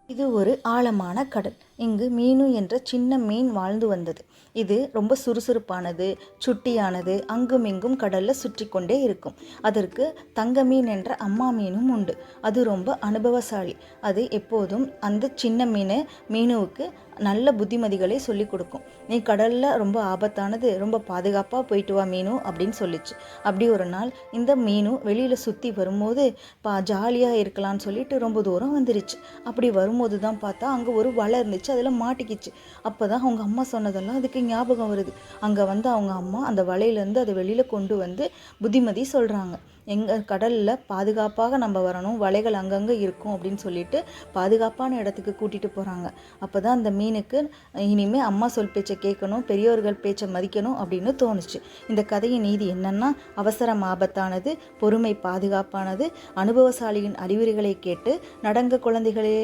இது ஒரு ஆழமான கடல். இங்கு மீனு என்ற சின்ன மீன் வாழ்ந்து வந்தது. இது ரொம்ப சுறுசுறுப்பானது, சுட்டியானது, அங்குமிங்கும் கடல்ல சுற்றி கொண்டே இருக்கும். அதற்கு தங்க மீன் என்ற அம்மா மீனும் உண்டு. அது ரொம்ப அனுபவசாலி. அது எப்போதும் அந்த சின்ன மீனுவுக்கு நல்ல புத்திமதிகளை சொல்லி கொடுக்கும். நீ கடல்ல ரொம்ப ஆபத்தானது, ரொம்ப பாதுகாப்பாக போயிட்டு வா மீனு அப்படின்னு சொல்லிச்சு. அப்படி ஒரு நாள் இந்த மீனு வெளியில் சுற்றி வரும்போது ஜாலியாக இருக்கலாம்னு சொல்லிட்டு ரொம்ப தூரம் வந்துருச்சு. அப்படி வரும்போது தான் பார்த்தா அங்கே ஒரு வலை இருந்துச்சு, அதில் மாட்டிக்கிச்சு. அப்போ தான் அவங்க அம்மா சொன்னதெல்லாம் அதுக்கு ஞாபகம் வருது. அங்கே வந்து அவங்க அம்மா அந்த வலையிலேருந்து அதை வெளியில் கொண்டு வந்து புத்திமதி சொல்கிறாங்க. எங்கள் கடலில் பாதுகாப்பாக நம்ம வரணும், வலைகள் அங்கங்கே இருக்கும் அப்படின்னு சொல்லிட்டு பாதுகாப்பான இடத்துக்கு கூட்டிகிட்டு போகிறாங்க. அப்போ தான் அந்த மீனுக்கு இனிமேல் அம்மா சொல் பேச்சை கேட்கணும், பெரியோர்கள் பேச்சை மதிக்கணும் அப்படின்னு தோணுச்சு. இந்த கதையின் நீதி என்னன்னா, அவசரம் ஆபத்தானது, பொறுமை பாதுகாப்பானது, அனுபவசாலியின் அறிவுரைகளை கேட்டு நடங்க குழந்தைகளே.